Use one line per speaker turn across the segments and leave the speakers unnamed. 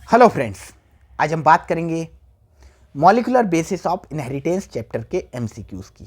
Hello friends, आज हम बात करेंगे molecular basis of inheritance chapter के एमसीक्यूज़ की।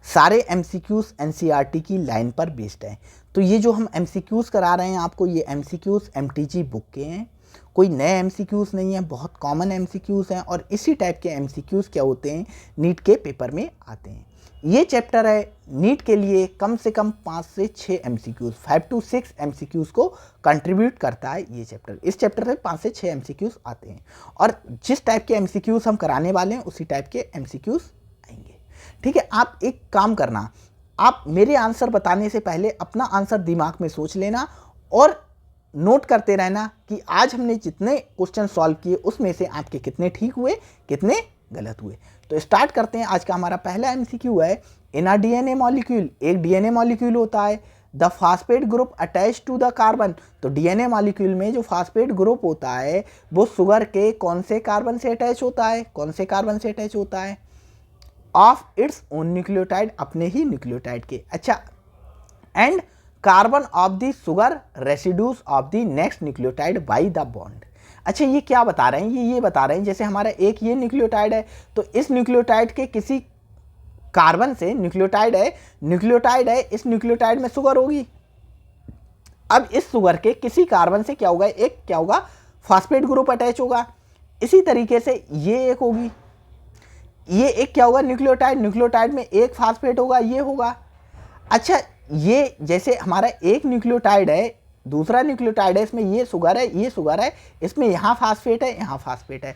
सारे एमसीक्यूज़ एनसीईआरटी की लाइन पर बेस्ड हैं। तो ये जो हम एमसीक्यूज़ करा रहे हैं आपको, ये एमसीक्यूज़ एमटीजी बुक के हैं, कोई नए एमसीक्यूज़ नहीं है, बहुत कॉमन एमसीक्यूज़ हैं। और इसी टाइप के एमसीक्यूज़ क्या होते हैं, नीट के पेपर में आते हैं। ये चैप्टर है नीट के लिए कम से कम 5 से 6 एमसीक्यूज़, 5 to 6 एमसीक्यूज़ को कंट्रीब्यूट करता है ये चैप्टर। इस चैप्टर से 5 से 6 एमसीक्यूज़ आते हैं और जिस टाइप के एमसीक्यूज़ हम कराने वाले हैं उसी टाइप के एमसीक्यूज़ आएंगे। ठीक है, आप एक काम करना, आप मेरे आंसर बताने से पहले अपना आंसर दिमाग में सोच लेना और नोट करते रहना कि आज हमने जितने क्वेश्चन सॉल्व किए उसमें से आपके कितने ठीक हुए, कितने गलत हुए। तो स्टार्ट करते हैं। आज का हमारा पहला एमसीक्यू है, इन अ डीएनए मॉलिक्यूल, एक डीएनए मॉलिक्यूल होता है, the phosphate group attach to the carbon. तो डीएनए मॉलिक्यूल में जो फास्फेट ग्रुप होता है वो शुगर के कौन से कार्बन से अटैच होता है, कौन से कार्बन से अटैच होता है, ऑफ इट्स ओन न्यूक्लियोटाइड, अपने ही न्यूक्लियोटाइड के। अच्छा, and carbon of the sugar residues of the next nucleotide by the bond. अच्छा, ये क्या बता रहे हैं, ये बता रहे हैं जैसे हमारा एक ये न्यूक्लियोटाइड है तो इस न्यूक्लियोटाइड के किसी कार्बन से, न्यूक्लियोटाइड है, इस न्यूक्लियोटाइड में शुगर होगी। अब इस शुगर के किसी कार्बन से क्या होगा, एक क्या होगा, फास्फेट ग्रुप अटैच होगा। इसी तरीके से ये एक होगी, ये एक क्या होगा, न्यूक्लियोटाइड में एक फास्फेट होगा, ये होगा। अच्छा, ये जैसे हमारा एक न्यूक्लियोटाइड है, दूसरा न्यूक्लियोटाइड है, इसमें ये शुगर है, ये शुगर है, इसमें यहाँ फास्फेट है, यहाँ फास्फेट है।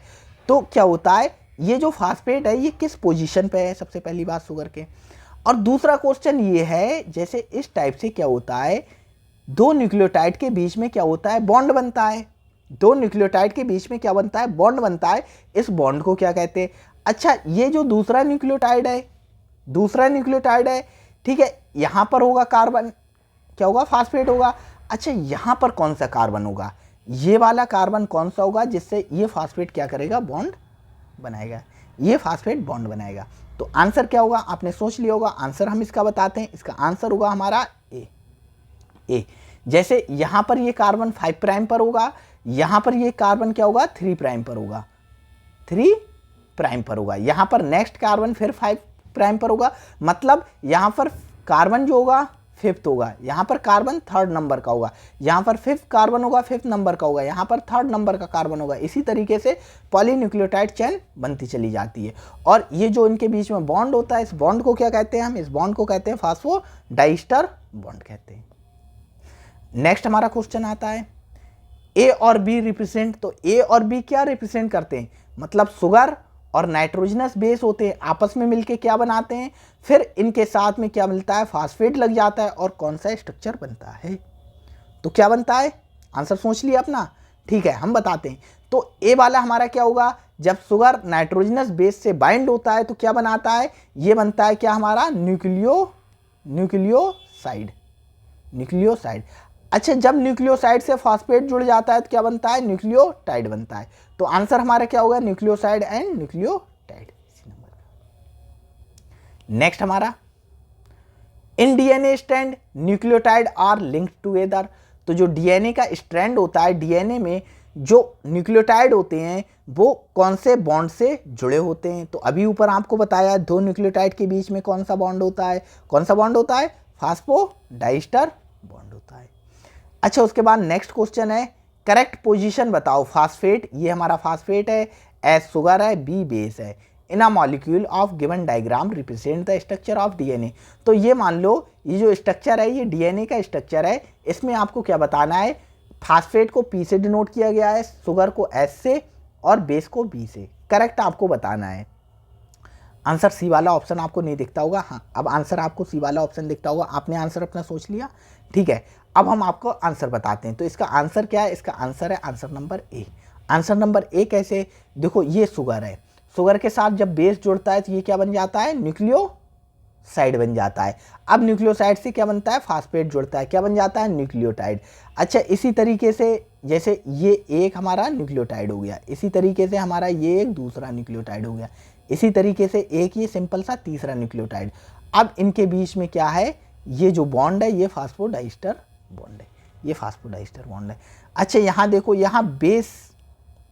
तो क्या होता है, ये जो फास्फेट है ये किस पोजीशन पे है, सबसे पहली बात शुगर के। और दूसरा क्वेश्चन ये है, जैसे इस टाइप से क्या होता है, दो न्यूक्लियोटाइड के बीच में क्या होता है, बॉन्ड बनता है। दो न्यूक्लियोटाइड के बीच में क्या बनता है, बॉन्ड बनता है। इस बॉन्ड को क्या कहते हैं। अच्छा, ये जो दूसरा न्यूक्लियोटाइड है, ठीक है, यहाँ पर होगा कार्बन, क्या होगा, फास्फेट होगा। अच्छा, यहाँ पर कौन सा कार्बन होगा, ये वाला कार्बन कौन सा होगा जिससे ये फास्फेट क्या करेगा, बॉन्ड बनाएगा, ये फास्फेट बॉन्ड बनाएगा। तो आंसर क्या होगा, आपने सोच लिया होगा। आंसर हम इसका बताते हैं, इसका आंसर होगा हमारा ए। जैसे यहाँ पर ये कार्बन 5 प्राइम पर होगा, यहाँ पर ये कार्बन क्या होगा, 3 प्राइम पर होगा, 3 प्राइम पर होगा। यहाँ पर नेक्स्ट कार्बन फिर 5 प्राइम पर होगा, मतलब यहाँ पर कार्बन जो होगा 5th होगा, यहाँ पर कार्बन 3rd नंबर का होगा, यहाँ पर 5th कार्बन होगा 5th नंबर का होगा, यहाँ पर 3rd नंबर का कार्बन होगा। इसी तरीके से पॉलीन्यूक्लियोटाइड चेन बनती चली जाती है। और ये जो इनके बीच में बॉन्ड होता है, इस बॉन्ड को क्या कहते हैं हम, इस बॉन्ड को कहते हैं फास्फोडाइस्टर बॉन्ड कहते हैं। नेक्स्ट हमारा क्वेश्चन आता है, ए और बी रिप्रेजेंट। तो ए और बी क्या रिप्रेजेंट करते हैं, मतलब शुगर और नाइट्रोजनस बेस होते हैं, आपस में मिलके क्या बनाते हैं, फिर इनके साथ में क्या मिलता है, फास्फेट लग जाता है और कौन सा स्ट्रक्चर बनता है। तो क्या बनता है, आंसर सोच लिया अपना, ठीक है, हम बताते हैं। तो ए वाला हमारा क्या होगा, जब शुगर नाइट्रोजनस बेस से बाइंड होता है तो क्या बनाता है, ये बनता है क्या हमारा, न्यूक्लियोसाइड। अच्छा, जब न्यूक्लियोसाइड से फास्फेट जुड़ जाता है तो क्या बनता है, न्यूक्लियोटाइड बनता है। तो आंसर हमारा क्या होगा, न्यूक्लियोसाइड एंड न्यूक्लियोटाइड। नेक्स्ट हमारा, in DNA strand nucleotide are linked together. तो जो डीएनए का स्ट्रैंड होता है, डीएनए में जो न्यूक्लियोटाइड होते हैं वो कौन से बॉन्ड से जुड़े होते हैं। तो अभी ऊपर आपको बताया, दो न्यूक्लियोटाइड के बीच में कौन सा बॉन्ड होता है, फास्फोडाइस्टर बॉन्ड होता है। अच्छा, उसके बाद नेक्स्ट क्वेश्चन है, करेक्ट पोजीशन बताओ, फास्फेट, ये हमारा फास्फेट है, एस शुगर है, बी बेस है, in a molecule of given diagram represent the structure of DNA. तो ये मान लो ये जो स्ट्रक्चर है ये डीएनए का स्ट्रक्चर है, इसमें आपको क्या बताना है, फास्फेट को पी से डिनोट किया गया है, शुगर को एस से और बेस को बी से। करेक्ट आपको बताना है। आंसर सी वाला ऑप्शन आपको नहीं दिखता होगा, हाँ अब आंसर आपको सी वाला ऑप्शन दिखता होगा। आपने आंसर अपना सोच लिया, ठीक है। अब हम आपको आंसर बताते हैं। तो इसका आंसर क्या है, इसका आंसर है answer number A. Answer number A कैसे, देखो ये शुगर है, शुगर के साथ जब बेस जुड़ता है तो ये क्या बन जाता है, न्यूक्लियोसाइड बन जाता है। अब न्यूक्लियोसाइड से क्या बनता है, फास्फेट जुड़ता है, क्या बन जाता है, न्यूक्लियोटाइड। अच्छा, इसी तरीके से जैसे ये एक हमारा न्यूक्लियोटाइड हो गया, इसी तरीके से हमारा ये एक दूसरा न्यूक्लियोटाइड हो गया, इसी तरीके से एक ये सिंपल सा तीसरा न्यूक्लियोटाइड। अब इनके बीच में क्या है, ये जो बॉन्ड है ये फास्फोडाइस्टर बॉन्ड है, ये फास्फोडाइस्टर बॉन्ड है। अच्छा, यहाँ देखो, यहाँ बेस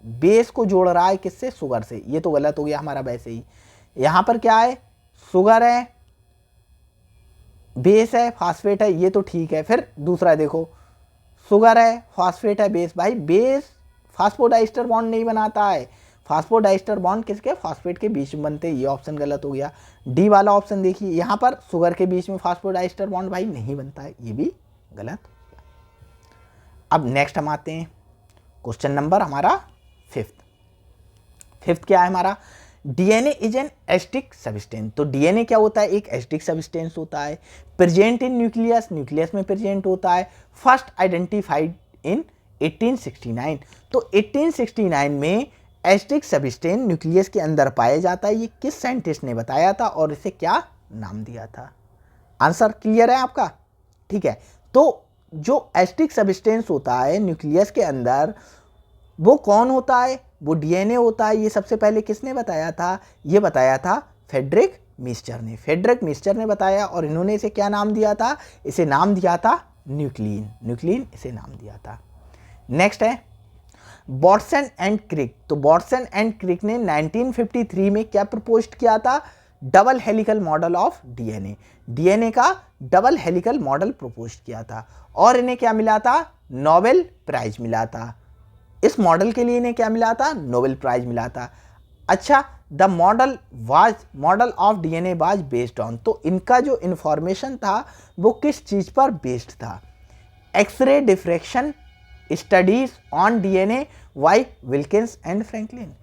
बेस को जोड़ रहा है किससे, शुगर से, ये तो गलत हो गया हमारा वैसे ही। यहाँ पर क्या है, शुगर है, बेस है, फास्फेट है, ये तो ठीक है। फिर दूसरा देखो, शुगर है, फास्फेट है, बेस, भाई बेस फास्फोडाइस्टर बॉन्ड नहीं बनाता है, फास्फोडाइस्टर बॉन्ड किसके, फास्फेट के बीच में बनते हैं, ये ऑप्शन गलत हो गया। डी वाला ऑप्शन देखिए, यहाँ पर शुगर के बीच में फास्फोडाइस्टर बॉन्ड भाई नहीं बनता है, ये भी गलत हो गया। अब नेक्स्ट हम आते हैं क्वेश्चन नंबर हमारा फिफ्थ क्या है हमारा, DNA is an asterisk substance. तो डीएनए क्या होता है, एक एस्टिक सब्सटेंस होता है, प्रेजेंट इन न्यूक्लियस, न्यूक्लियस में प्रेजेंट होता है, फर्स्ट आइडेंटिफाइड इन 1869। तो 1869 में एस्टिक सब्सटेंस न्यूक्लियस के अंदर पाया जाता है। ये किस साइंटिस्ट ने बताया था और इसे क्या नाम दिया था? आंसर क्लियर है आपका? ठीक है, तो जो एस्टिक सब्सटेंस होता है न्यूक्लियस के अंदर वो कौन होता है, वो डीएनए होता है। ये सबसे पहले किसने बताया था, ये बताया था फ्रेडरिक मिस्चर ने। फ्रेडरिक मिस्चर ने बताया और इन्होंने इसे क्या नाम दिया था, इसे नाम दिया था न्यूक्लिन, न्यूक्लिन इसे नाम दिया था। नेक्स्ट है वाटसन एंड क्रिक। तो वाटसन एंड क्रिक ने 1953 में क्या प्रपोज किया था, double helical model of DNA, DNA का डबल हेलिकल मॉडल प्रपोज किया था और इन्हें क्या मिला था, नोबेल प्राइज मिला था। इस मॉडल के लिए इन्हें क्या मिला था, नोबेल प्राइज मिला था। अच्छा, the model of DNA was based on, तो इनका जो इंफॉर्मेशन था वो किस चीज पर बेस्ड था, X ray diffraction studies on DNA by Wilkins and Franklin,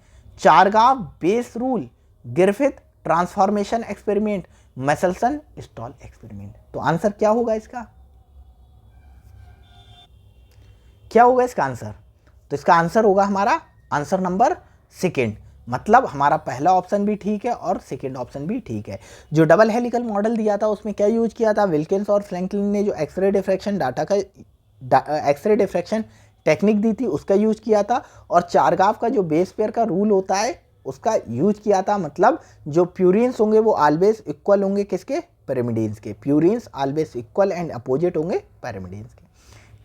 Chargaff base rule, Griffith transformation experiment, Meselson Stahl experiment. तो आंसर क्या होगा इसका, क्या होगा इसका आंसर? तो इसका आंसर होगा हमारा आंसर नंबर सेकेंड, मतलब हमारा पहला ऑप्शन भी ठीक है और सेकेंड ऑप्शन भी ठीक है। जो डबल हेलिकल मॉडल दिया था उसमें क्या यूज किया था, विल्किंस और फ्रैंकलिन ने जो X ray diffraction X ray diffraction technique दी थी उसका यूज किया था, और चारगाव का जो बेस पेयर का रूल होता है उसका यूज किया था। मतलब जो प्यूरिन्स होंगे वो ऑलवेज इक्वल होंगे किसके, पिरामिडिन्स के, purines always equal and opposite होंगे पिरामिडिन्स के।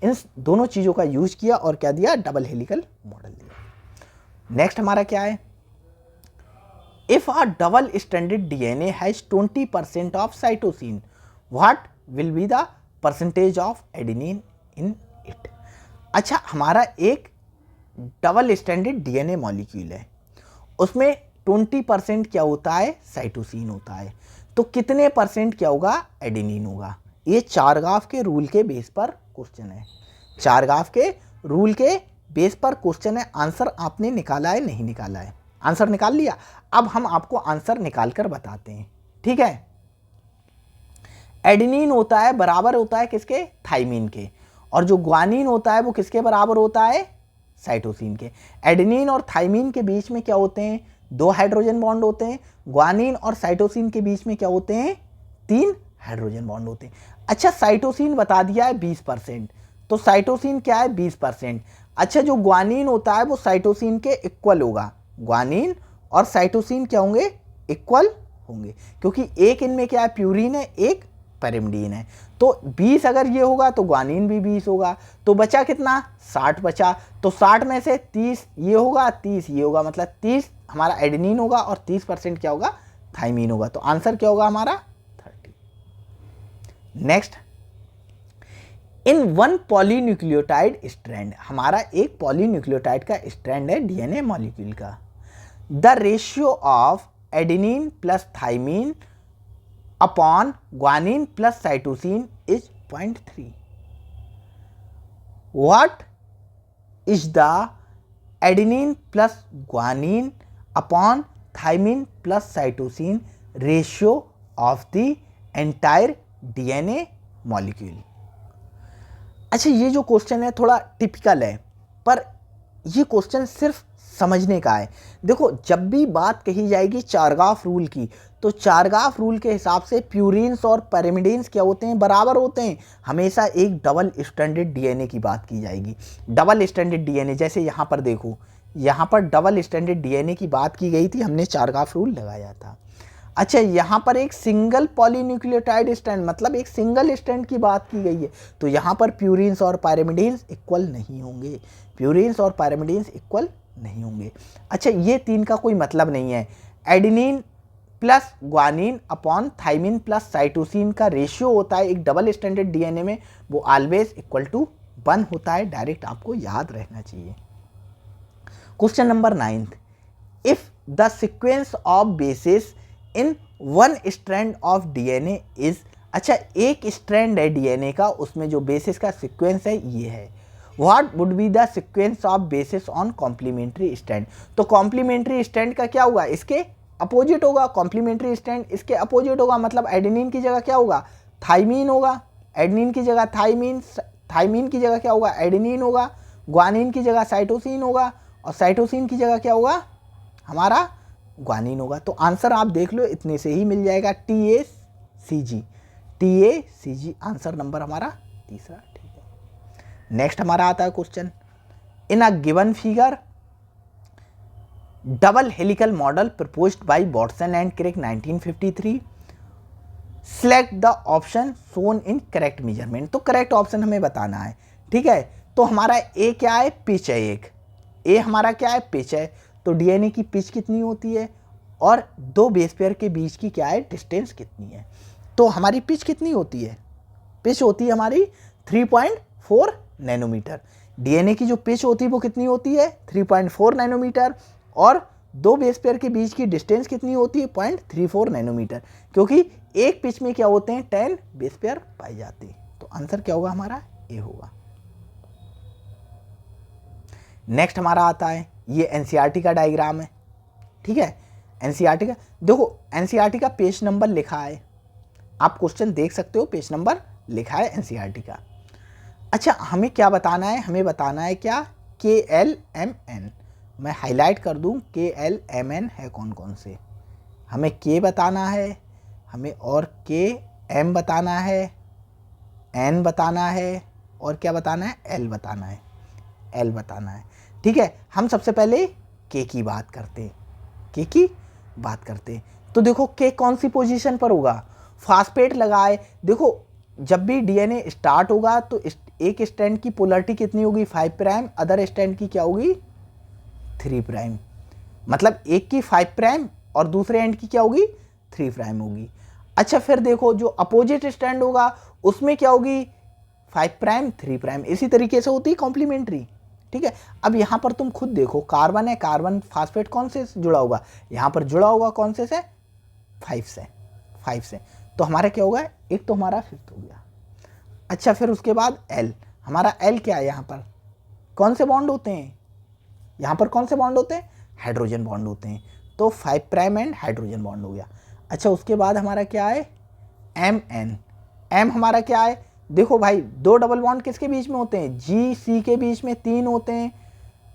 इन दोनों चीज़ों का यूज किया और क्या दिया, डबल हेलिकल मॉडल दिया। नेक्स्ट हमारा क्या है, if a double stranded DNA has 20% of cytosine, what will be the percentage of adenine in it. अच्छा, हमारा एक डबल स्ट्रैंडेड डीएनए मॉलिक्यूल है, उसमें 20% क्या होता है, साइटोसिन होता है, तो कितने परसेंट क्या होगा, एडेनिन होगा। ये चारगाव के रूल के बेस पर क्वेश्चन है, चारगाव के रूल के बेस पर क्वेश्चन है। आंसर आपने निकाला है, नहीं निकाला है? आंसर निकाल लिया। अब हम आपको आंसर निकाल कर बताते हैं, ठीक है। एडेनिन होता है बराबर होता है किसके, थाइमिन के, और जो ग्वानिन होता है वो किसके बराबर होता है, साइटोसिन के। एडेनिन और थाइमिन के बीच में क्या होते हैं, 2 हाइड्रोजन बॉन्ड होते हैं। ग्वानिन और साइटोसिन के बीच में क्या होते हैं, 3 हाइड्रोजन बॉन्ड होते हैं। अच्छा, साइटोसिन बता दिया है 20%, तो साइटोसिन क्या है, 20%। अच्छा, जो ग्वानिन होता है वो साइटोसिन के इक्वल होगा, ग्वानिन और साइटोसिन क्या होंगे, इक्वल होंगे, क्योंकि एक इनमें क्या है, प्यूरिन है, एक पिरिमिडीन है। तो 20 अगर ये होगा तो ग्वानिन भी 20 होगा, तो बचा कितना, 60 बचा। तो 60 में से 30 ये होगा, 30 ये होगा, मतलब 30 हमारा एडेनिन होगा और 30% क्या होगा, थाइमिन होगा। तो आंसर क्या होगा हमारा, 30। Next, in one polynucleotide strand, हमारा एक पॉलीन्यूक्लियोटाइड का स्ट्रैंड है डीएनए मॉलिक्यूल का, the ratio of adenine plus thymine upon guanine plus cytosine is 0.3। What is the adenine plus guanine upon thymine plus cytosine ratio of the entire DNA molecule. अच्छा, ये जो question है थोड़ा typical है, पर ये question सिर्फ समझने का है। देखो, जब भी बात कही जाएगी चारगाव रूल की, तो चारगाव रूल के हिसाब से प्यूरिन्स और पिरिमिडिन्स क्या होते हैं, बराबर होते हैं। हमेशा एक डबल स्ट्रैंडेड डीएनए की बात की जाएगी। डबल स्ट्रैंडेड डीएनए, जैसे यहाँ पर देखो, यहाँ पर डबल स्ट्रैंडेड डीएनए की बात की गई थी, हमने चारगाव रूल लगाया था। अच्छा, यहाँ पर एक सिंगल पॉलीन्यूक्लियोटाइड स्ट्रैंड, मतलब एक सिंगल स्ट्रैंड की बात की गई है, तो यहाँ पर प्यूरिन्स और पिरिमिडिन्स इक्वल नहीं होंगे, प्यूरिन्स और पिरिमिडिन्स इक्वल नहीं होंगे। अच्छा, ये 3 का कोई मतलब नहीं है। Adenine plus guanine upon thymine plus cytosine का रेशियो होता है एक डबल स्टैंडर्ड डीएनए में, वो ऑलवेज इक्वल टू 1 होता है। डायरेक्ट आपको याद रहना चाहिए। Question number 9, if the sequence of basis in one strand of DNA is, अच्छा एक स्ट्रैंड है डीएनए का, उसमें जो बेसिस का सीक्वेंस है ये है, what would be the sequence of bases on complementary strand. तो कॉम्प्लीमेंट्री स्ट्रैंड का क्या होगा, इसके अपोजिट होगा। कॉम्प्लीमेंट्री स्ट्रैंड इसके अपोजिट होगा, मतलब एडेनिन की जगह क्या होगा, थाइमीन होगा। एडेनिन की जगह थाइमीन, थाइमीन की जगह क्या होगा, एडेनिन होगा। ग्वानिन की जगह साइटोसिन होगा, और साइटोसिन की जगह क्या होगा, हमारा ग्वानिन होगा। तो आंसर आप देख लो, इतने से ही मिल जाएगा, TACG। TACG आंसर नंबर हमारा तीसरा। ठीक है, नेक्स्ट हमारा आता है question, in a given figure double helical model proposed by Watson and Crick 1953, select the option shown in correct measurement. तो करेक्ट ऑप्शन हमें बताना है। ठीक है, तो हमारा ए क्या है, पिच है। एक ए हमारा क्या है, पिच है। तो डीएनए की पिच कितनी होती है, और दो बेस पेयर के बीच की क्या है, डिस्टेंस कितनी है। तो हमारी पिच कितनी होती है, पिच होती है हमारी 3.4 नैनोमीटर। डीएनए की जो पिच होती है वो कितनी होती है, 3.4 नैनोमीटर, और दो बेस पेयर के बीच की डिस्टेंस कितनी होती है, 0.34 नैनोमीटर, क्योंकि एक पिच में क्या होते हैं, 10 बेस पेयर पाए जाते हैं। तो आंसर क्या होगा, हमारा ए होगा। नेक्स्ट हमारा आता है, ये एनसीईआरटी का डायग्राम है। ठीक है, एनसीईआरटी का देखो, एनसीईआरटी का पेज नंबर लिखा है, आप क्वेश्चन देख सकते हो, पेज नंबर लिखा है एनसीईआरटी का। अच्छा, हमें क्या बताना है, हमें बताना है क्या, KLMN। मैं हाईलाइट कर दूं, KLMN है कौन कौन से। हमें K बताना है, हमें और KM बताना है, N बताना है, और क्या बताना है, L बताना है, L बताना है। ठीक है, हम सबसे पहले K की बात करते हैं, K की बात करते हैं। तो देखो K कौन सी पोजीशन पर होगा, फास्फेट लगाए। देखो जब भी डीएनए स्टार्ट होगा तो एक स्ट्रैंड की पोलरिटी कितनी होगी, 5 प्राइम, अदर स्ट्रैंड की क्या होगी, 3 प्राइम। मतलब एक की 5 प्राइम और दूसरे एंड की क्या होगी, 3 प्राइम होगी। अच्छा, फिर देखो जो अपोजिट स्ट्रैंड होगा उसमें क्या होगी, 5 प्राइम 3 प्राइम। इसी तरीके से होती है कॉम्प्लीमेंट्री। ठीक है, अब यहाँ पर तुम खुद देखो, कार्बन है, कार्बन फास्फेट कौन से जुड़ा होगा, यहाँ पर जुड़ा होगा कौन से 5 से, 5 से। तो हमारा क्या होगा, एक तो हमारा 5th हो गया। अच्छा, फिर उसके बाद L, हमारा L क्या है, यहाँ पर कौन से बॉन्ड होते हैं, यहाँ पर कौन से बॉन्ड होते हैं, हाइड्रोजन बॉन्ड होते हैं। तो 5 प्राइम एंड हाइड्रोजन बॉन्ड हो गया। अच्छा, उसके बाद हमारा क्या है, MN। M हमारा क्या है, देखो भाई, दो डबल बॉन्ड किसके बीच में होते हैं, GC के बीच में 3 होते हैं,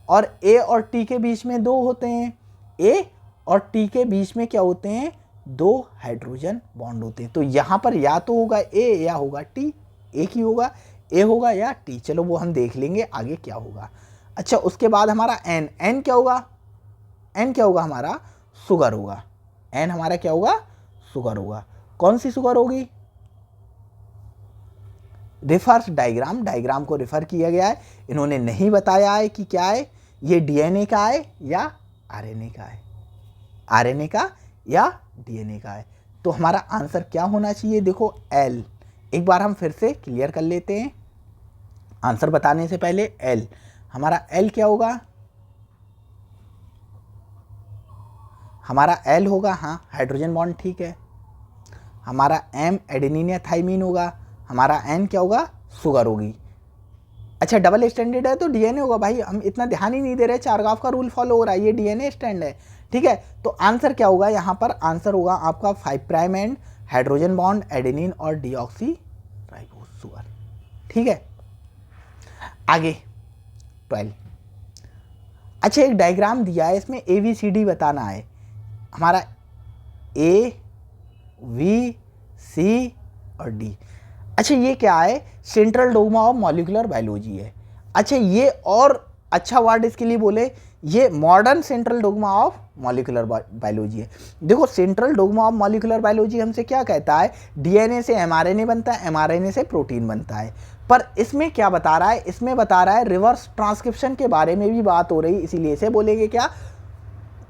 और A और T के बीच में 2 होते हैं। A और T के बीच में क्या होते हैं, 2 हाइड्रोजन बॉन्ड होते हैं। तो यहाँ पर या तो होगा A या होगा T, एक ही होगा, A होगा या T। चलो वो हम देख लेंगे आगे क्या होगा। अच्छा, उसके बाद हमारा N, N क्या होगा, N क्या होगा, हमारा शुगर होगा। N हमारा क्या होगा, शुगर होगा। कौन सी शुगर होगी, रिफर्स डायग्राम, डायग्राम को रिफर किया गया है। इन्होंने नहीं बताया है कि क्या है, ये डीएनए का है या आरएनए का है, आरएनए का या डीएनए का है। तो हमारा आंसर क्या होना चाहिए, देखो L। एक बार हम फिर से क्लियर कर लेते हैं, आंसर बताने से पहले L, हमारा L क्या होगा, हमारा L होगा, हाँ हाइड्रोजन बॉन्ड, ठीक है। हमारा M एडेनिन या थाइमीन होगा, हमारा N क्या होगा, शुगर होगी। अच्छा, डबल स्टैंडर्ड है तो डीएनए होगा, भाई हम इतना ध्यान ही नहीं दे रहे, चारगाफ का रूल फॉलो हो रहा है, ये डीएनए स्टैंड है। ठीक है, तो आंसर क्या होगा, यहाँ पर आंसर होगा आपका 5 prime and hydrogen bond adenine और डीऑक्सी राइबोस शुगर। ठीक है, आगे 12। अच्छा, एक डायग्राम दिया है, इसमें ABCD बताना है, हमारा A, V, C और D। अच्छा, ये क्या है, central dogma of molecular biology है। अच्छा, ये और अच्छा वर्ड इसके लिए बोले, ये modern central dogma of molecular biology है। देखो, central dogma of molecular biology हमसे क्या कहता है, डीएनए से एमआरएनए बनता है, एमआरएनए से प्रोटीन बनता है। पर इसमें क्या बता रहा है, इसमें बता रहा है रिवर्स ट्रांसक्रिप्शन के बारे में भी बात हो रही, इसीलिए इसे बोलेंगे क्या,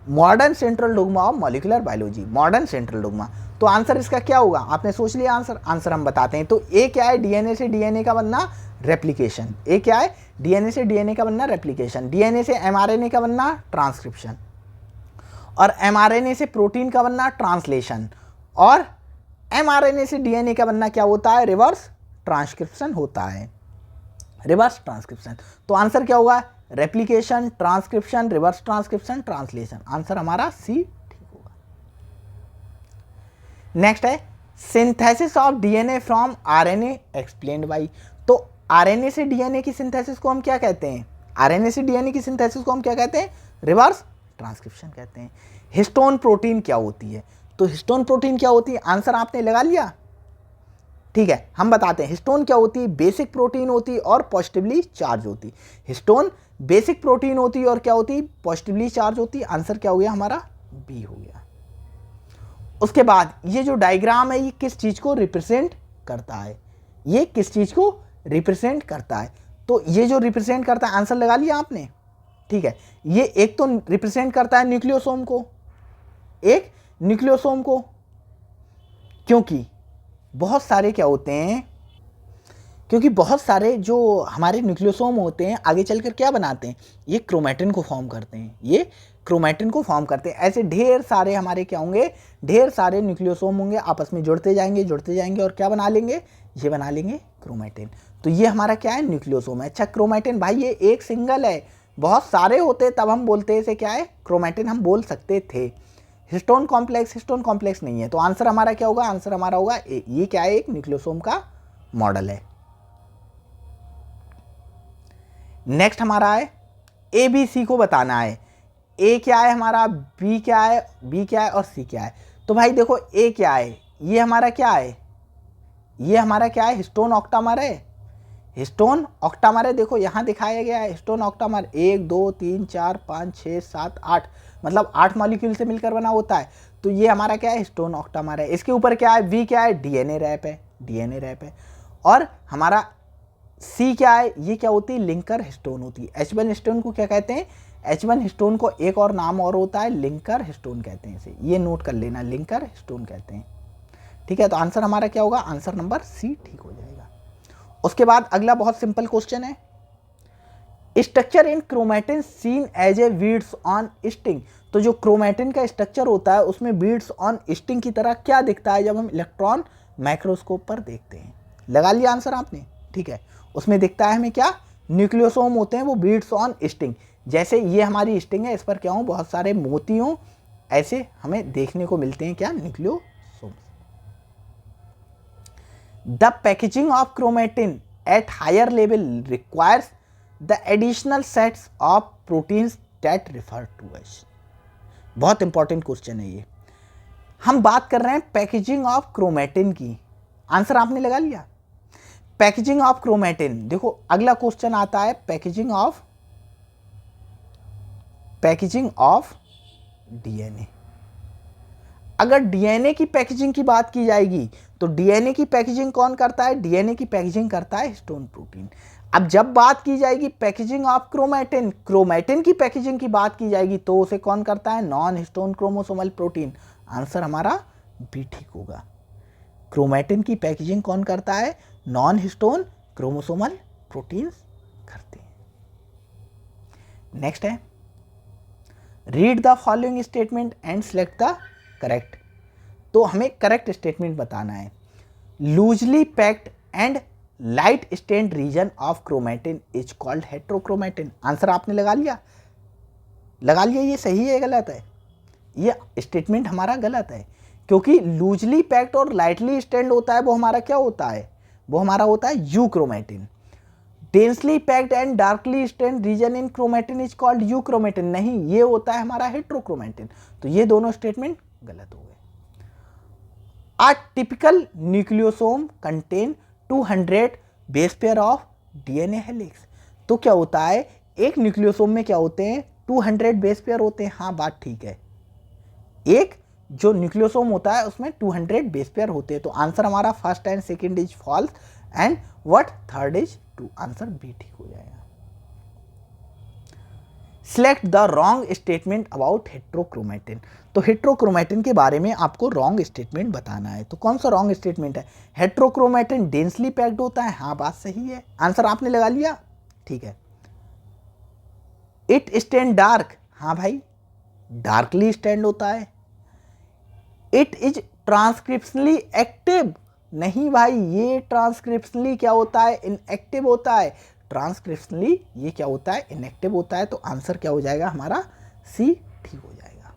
modern central dogma of molecular biology, modern central dogma. तो आंसर इसका क्या होगा, आपने सोच लिया आंसर, आंसर हम बताते हैं। तो ए क्या है, डीएनए से डीएनए का बनना रेप्लिकेशन, ए क्या है, डीएनए से डीएनए का बनना रेप्लिकेशन, डीएनए से एमआरएनए का बनना ट्रांसक्रिप्शन, और एमआरएनए से प्रोटीन का बनना ट्रांसलेशन, और एमआरएनए से डीएनए का बनना क्या होता है, रिवर्स ट्रांसक्रिप्शन होता है, रिवर्स ट्रांसक्रिप्शन। तो आंसर क्या होगा, replication, transcription, reverse transcription, translation. Answer हमारा सी ठीक होगा। नेक्स्ट है synthesis of DNA from RNA explained bye. तो आरएनए से डीएनए की सिंथेसिस को हम क्या कहते हैं, आरएनए से डीएनए की सिंथेसिस को हम क्या कहते हैं, रिवर्स ट्रांसक्रिप्शन कहते हैं। हिस्टोन प्रोटीन क्या होती है, तो हिस्टोन प्रोटीन क्या होती है, आंसर आपने लगा लिया, ठीक है, हम बताते हैं। हिस्टोन क्या होती है, बेसिक प्रोटीन होती है और पॉजिटिवली चार्ज होती। हिस्टोन बेसिक प्रोटीन होती है और क्या होती है, पॉजिटिवली चार्ज होती है। आंसर क्या हो गया हमारा, बी हो गया। उसके बाद ये जो डायग्राम है ये किस चीज को रिप्रेजेंट करता है, ये किस चीज को रिप्रेजेंट करता है, तो ये जो रिप्रेजेंट करता है, आंसर लगा लिया आपने, ठीक है। ये एक तो रिप्रेजेंट करता है न्यूक्लियोसोम को, एक न्यूक्लियोसोम को, क्योंकि बहुत सारे क्या होते हैं, क्योंकि बहुत सारे जो हमारे न्यूक्लियोसोम होते हैं आगे चलकर क्या बनाते हैं, ये क्रोमैटिन को फॉर्म करते हैं, ये क्रोमैटिन को फॉर्म करते हैं। ऐसे ढेर सारे हमारे क्या होंगे, ढेर सारे न्यूक्लियोसोम होंगे, आपस में जुड़ते जाएंगे और क्या बना लेंगे, ये बना लेंगे क्रोमैटिन। तो ये हमारा क्या है, न्यूक्लियोसोम है। अच्छा क्रोमैटिन भाई ये एक सिंगल है, बहुत सारे होते तब हम बोलते इसे क्या है, क्रोमैटिन हम बोल सकते थे। हिस्टोन कॉम्प्लेक्स नहीं है। तो आंसर हमारा क्या होगा, आंसर हमारा होगा ए। ये क्या है, एक न्यूक्लियोसोम का मॉडल है। नेक्स्ट हमारा है ए बी सी को बताना है। ए क्या है हमारा, बी क्या है, बी क्या है और सी क्या है। तो भाई देखो ए क्या है, ये हमारा क्या है, ये हमारा क्या है, हिस्टोन ऑक्टामर है, हिस्टोन ऑक्टामर है। देखो यहाँ दिखाया गया है हिस्टोन ऑक्टामर, 1 2 3 4 5 6 7 8, मतलब 8 मॉलिक्यूल से मिलकर बना होता है। तो ये हमारा क्या है, हिस्टोन ऑक्टामर है। इसके ऊपर क्या है, वी क्या है, डीएनए रैप है, डीएनए रैप है। और हमारा सी क्या है, ये क्या होती है, लिंकर हिस्टोन होती है। H1 हिस्टोन को क्या कहते हैं, H1 हिस्टोन को एक और नाम और होता है, लिंकर हिस्टोन कहते हैं इसे, ये नोट कर लेना, लिंकर हिस्टोन कहते हैं, ठीक है। तो आंसर हमारा क्या होगा, आंसर नंबर सी ठीक हो जाएगा। उसके बाद अगला बहुत सिंपल क्वेश्चन है, structure in chromatin seen as a beads on string. तो जो क्रोमैटिन का स्ट्रक्चर होता है उसमें बीड्स ऑन स्टिंग की तरह क्या दिखता है जब हम इलेक्ट्रॉन माइक्रोस्कोप पर देखते हैं। लगा लिया आंसर आपने, ठीक है। उसमें दिखता है हमें क्या, न्यूक्लियोसोम होते हैं वो बीड्स ऑन स्टिंग, जैसे ये हमारी स्टिंग है, इस पर क्या हो, बहुत सारे मोती हों, ऐसे हमें देखने को मिलते हैं क्या, nucleosome. The packaging of chromatin at higher level requires the additional sets of proteins that refer to as. बहुत इंपॉर्टेंट क्वेश्चन है ये। हम बात कर रहे हैं पैकेजिंग ऑफ क्रोमैटिन की, आंसर आपने लगा लिया। पैकेजिंग ऑफ क्रोमैटिन, देखो अगला क्वेश्चन आता है पैकेजिंग ऑफ डीएनए। अगर डीएनए की पैकेजिंग की बात की जाएगी तो डीएनए की पैकेजिंग कौन करता है, डीएनए की पैकेजिंग करता है हिस्टोन प्रोटीन। अब जब बात की जाएगी पैकेजिंग ऑफ क्रोमैटिन, क्रोमैटिन की पैकेजिंग की बात की जाएगी तो उसे कौन करता है, non histone chromosomal protein. Answer हमारा बी ठीक होगा। क्रोमैटिन की पैकेजिंग कौन करता है, नॉन हिस्टोन क्रोमोसोमल प्रोटीन्स करते हैं। नेक्स्ट है read the following statement and select the correct. तो हमें करेक्ट स्टेटमेंट बताना है। Loosely packed and light stained region of chromatin is called heterochromatin. Answer आपने लगा लिया, लगा लिया, ये सही है गलत है, ये स्टेटमेंट हमारा गलत है, क्योंकि लूजली पैक्ड और लाइटली स्टेन्ड होता है वो हमारा क्या होता है, वो हमारा होता है euchromatin. Densely packed and darkly stained region in chromatin is called euchromatin, नहीं ये होता है हमारा हेट्रोक्रोमैटिन। तो ये दोनों स्टेटमेंट गलत हो गए। A typical nucleosome contain 200 base pair of DNA helix. तो क्या होता है, एक न्यूक्लियोसोम में क्या होते हैं, 200 बेस पेयर होते हैं। हाँ बात ठीक है, एक जो न्यूक्लियोसोम होता है उसमें 200 बेस पेयर होते हैं। तो आंसर हमारा first and second is false, and what third is true, answer B ठीक हो जाएगा। Select the wrong statement about heterochromatin, तो हेट्रोक्रोमेटिन के बारे में आपको रॉन्ग स्टेटमेंट बताना है। तो कौन सा रॉन्ग स्टेटमेंट है? हेट्रोक्रोमेटिन डेंसली पैक्ड होता है, हाँ बात सही है, आंसर आपने लगा लिया, ठीक है। इट स्टैंड डार्क, हाँ भाई डार्कली स्टैंड होता है। इट इज ट्रांसक्रिप्शनली एक्टिव, नहीं भाई ये ट्रांसक्रिप्शनली क्या होता है? इनएक्टिव होता है। ट्रांसक्रिप्शनली ये क्या होता है? इनएक्टिव होता है। तो आंसर क्या हो जाएगा हमारा? सी ठीक हो जाएगा।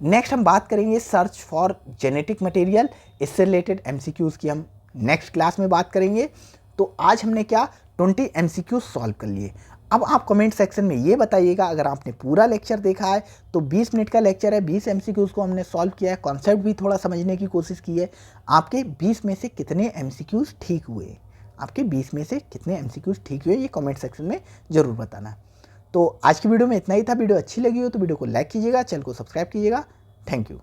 नेक्स्ट हम बात करेंगे सर्च फॉर जेनेटिक मटेरियल, इससे रिलेटेड एमसीक्यूज की हम नेक्स्ट क्लास में बात करेंगे। तो आज हमने क्या 20 एमसीक्यूज सॉल्व कर लिए। अब आप कमेंट सेक्शन में ये बताइएगा, अगर आपने पूरा लेक्चर देखा है तो 20 मिनट का लेक्चर है, 20 एमसीक्यूज को हमने सॉल्व किया है, कॉन्सेप्ट भी थोड़ा समझने की कोशिश की है। आपके 20 में से कितने एमसीक्यूज ठीक हुए? आपके 20 में से कितने एमसीक्यूज ठीक हुए, ये कमेंट सेक्शन में ज़रूर बताना। तो आज की वीडियो में इतना ही था। वीडियो अच्छी लगी हो तो वीडियो को लाइक कीजिएगा, चैनल को सब्सक्राइब कीजिएगा। Thank you.